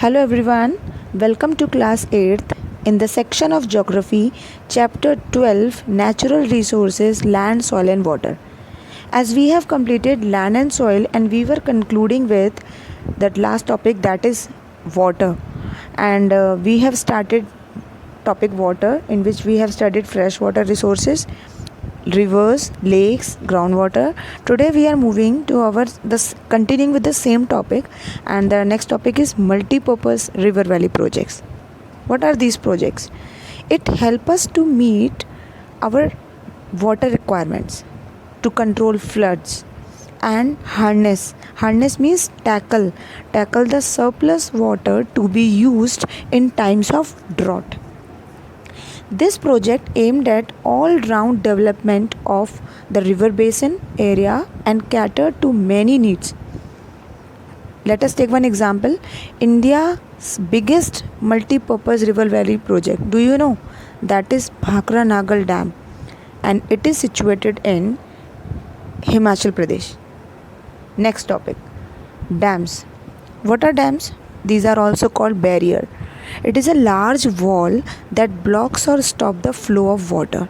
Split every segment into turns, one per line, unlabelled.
Hello everyone, welcome to class 8th in the section of Geography, chapter 12 Natural Resources, Land, Soil and Water. As we have completed land and soil and we were concluding with that last topic, that is water, and we have started topic water, in which we have studied freshwater resources, rivers, lakes, groundwater. Today we are moving to our continuing with the same topic, and the next topic is multi-purpose river valley projects. What are these projects? It help us to meet our water requirements, to control floods, and harness means tackle the surplus water to be used in times of drought. This project aimed at all-round development of the river basin area and catered to many needs. Let us take one example. India's biggest multi-purpose river valley project. Do you know? That is Bhakra Nagal Dam, and it is situated in Himachal Pradesh. Next topic, dams. What are dams? These are also called barrier. It is a large wall that blocks or stops the flow of water.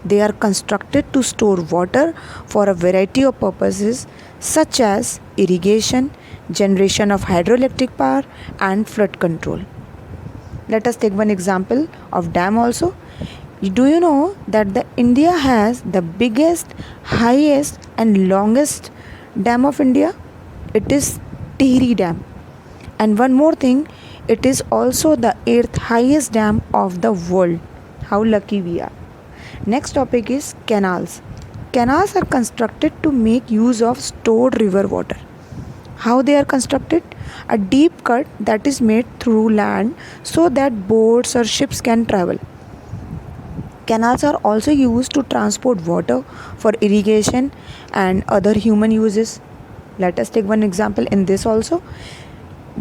They are constructed to store water for a variety of purposes such as irrigation, generation of hydroelectric power and flood control. Let us take one example of dam also. Do you know that India has the biggest, highest and longest dam of India? It is Tehri Dam. And one more thing, it is also the 8th highest dam of the world. How lucky we are. Next topic is canals. Canals are constructed to make use of stored river water. How they are constructed? A deep cut that is made through land so that boats or ships can travel. Canals are also used to transport water for irrigation and other human uses. Let us take one example in this also.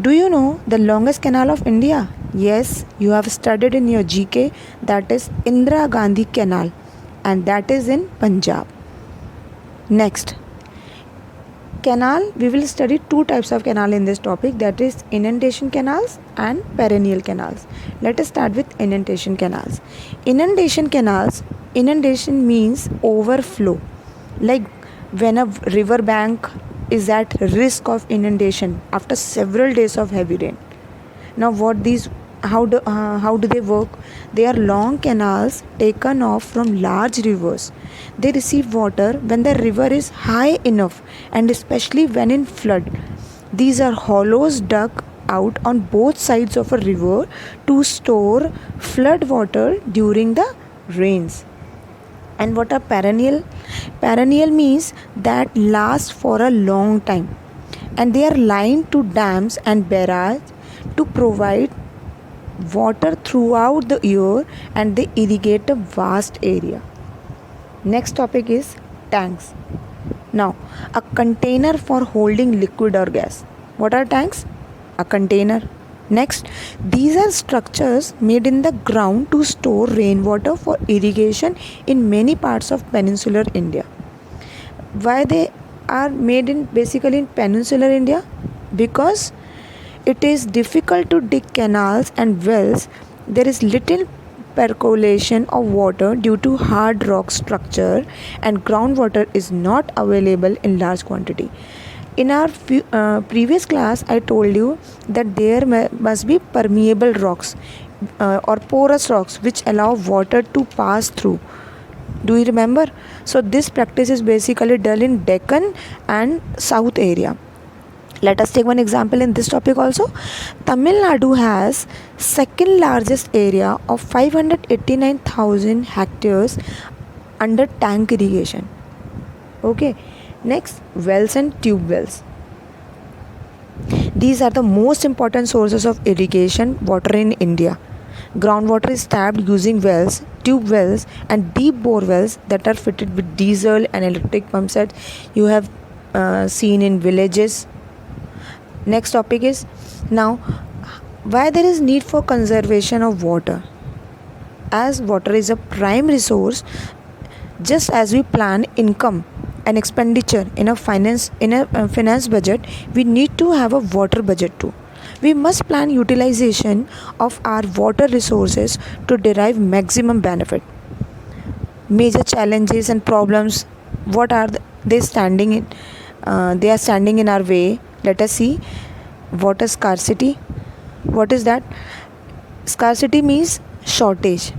Do you know the longest canal of India? Yes, you have studied in your GK, that is Indira Gandhi Canal, and that is in Punjab. Next, canal, we will study two types of canal in this topic, that is inundation canals and perennial canals. Let us start with inundation canals. Inundation canals, inundation means overflow, like when a river bank is at risk of inundation after several days of heavy rain. Now how do they work? They are long canals taken off from large rivers. They receive water when the river is high enough, and especially when in flood. These are hollows dug out on both sides of a river to store flood water during the rains. And what are perennial? Perennial means that last for a long time, and they are lined to dams and barrages to provide water throughout the year, and they irrigate a vast area. Next topic is tanks. Now, a container for holding liquid or gas. What are tanks? A container. Next, these are structures made in the ground to store rainwater for irrigation in many parts of peninsular India. Why they are made in basically in peninsular India? Because it is difficult to dig canals and wells. There is little percolation of water due to hard rock structure, and groundwater is not available in large quantity. In our previous class, I told you that there must be permeable rocks or porous rocks which allow water to pass through. Do you remember? So this practice is basically done in Deccan and South area. Let us take one example in this topic also. Tamil Nadu has second largest area of 589,000 hectares under tank irrigation. Okay. Next, wells and tube wells. These are the most important sources of irrigation water in India. Groundwater is tapped using wells, tube wells and deep bore wells that are fitted with diesel and electric pump sets you have seen in villages. Next topic is now why there is need for conservation of water. As water is a prime resource, just as we plan income and expenditure in a finance budget, we need to have a water budget too. We must plan utilization of our water resources to derive maximum benefit. Major challenges and problems, what are they standing in? They are standing in our way. Let us see. Water scarcity. What is that? Scarcity means shortage,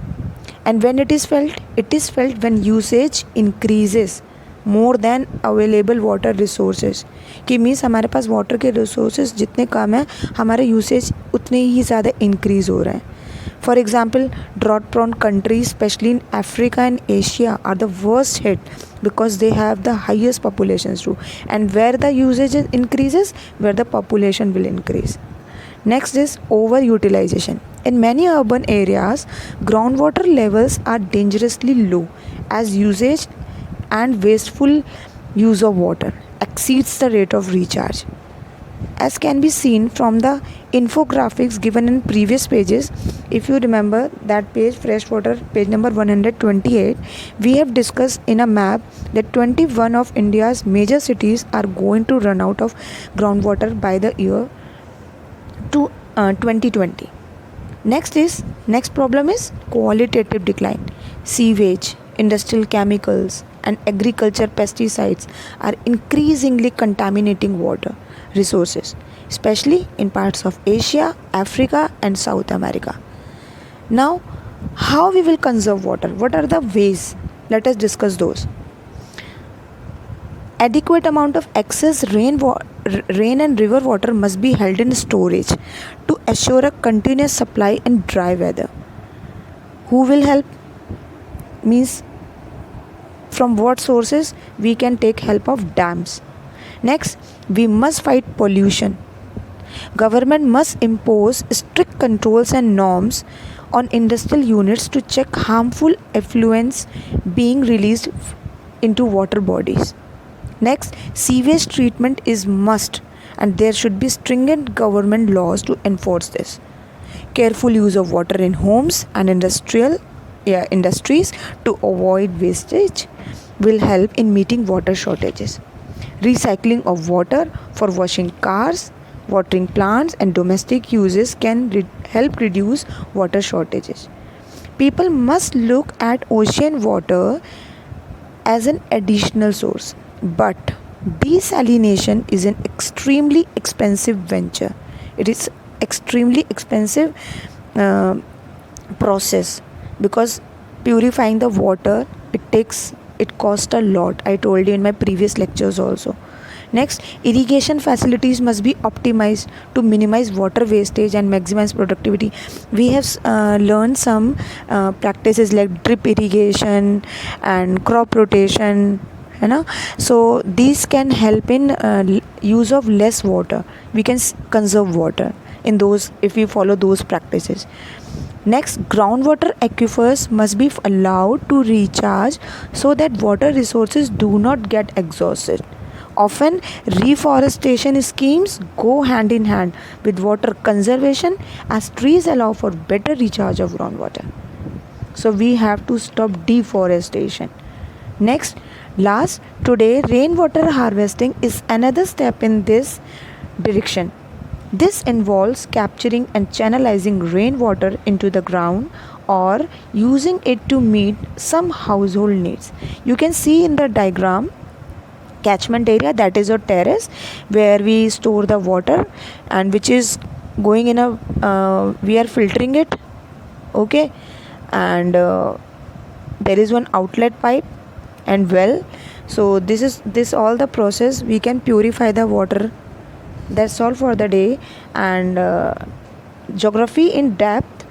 and when it is felt when usage increases more than available water resources. कि means हमारे पास water के resources जितने कम हैं, हमारे usage उतने ही ज़्यादा increase हो रहे हैं. For example, drought-prone countries, especially in Africa and Asia, are the worst hit because they have the highest populations too. And where the usage increases, where the population will increase. Next is overutilization. In many urban areas, groundwater levels are dangerously low as usage and wasteful use of water exceeds the rate of recharge. As can be seen from the infographics given in previous pages, if you remember that page, freshwater, page number 128, we have discussed in a map that 21 of India's major cities are going to run out of groundwater by the year 2020. Next problem is qualitative decline. Sewage, industrial chemicals, and agriculture pesticides are increasingly contaminating water resources, especially in parts of Asia, Africa, and South America. Now, how we will conserve water? What are the ways? Let us discuss those. Adequate amount of excess rain and river water must be held in storage to assure a continuous supply in dry weather. Who will help? Means from what sources? We can take help of dams. Next, we must fight pollution. Government must impose strict controls and norms on industrial units to check harmful effluents being released into water bodies. Next, sewage treatment is must, and there should be stringent government laws to enforce this. Careful use of water in homes and industries to avoid wastage will help in meeting water shortages. Recycling of water for washing cars, watering plants, and domestic uses can help reduce water shortages. People must look at ocean water as an additional source, but desalination is an extremely expensive venture. It is extremely expensive process because purifying the water it costs a lot. I told you in my previous lectures also. Next, irrigation facilities must be optimized to minimize water wastage and maximize productivity. We have learned some practices like drip irrigation and crop rotation. So these can help in use of less water. We can conserve water in those if we follow those practices. Next, groundwater aquifers must be allowed to recharge so that water resources do not get exhausted. Often, reforestation schemes go hand in hand with water conservation as trees allow for better recharge of groundwater. So we have to stop deforestation. Next, today rainwater harvesting is another step in this direction. This involves capturing and channelizing rainwater into the ground or using it to meet some household needs. You can see in the diagram catchment area, that is a terrace where we store the water and which is going in we are filtering it, okay, and there is one outlet pipe and well. So this all the process we can purify the water. That's all for the day. And geography in depth,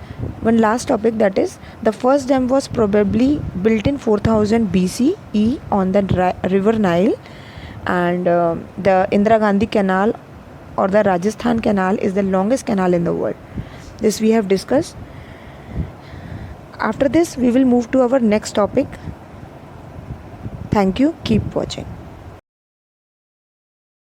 one last topic, that is the first dam was probably built in 4000 BCE on the river Nile, and the Indira Gandhi Canal or the Rajasthan Canal is the longest canal in the world. This we have discussed. After this we will move to our next topic. Thank you. Keep watching.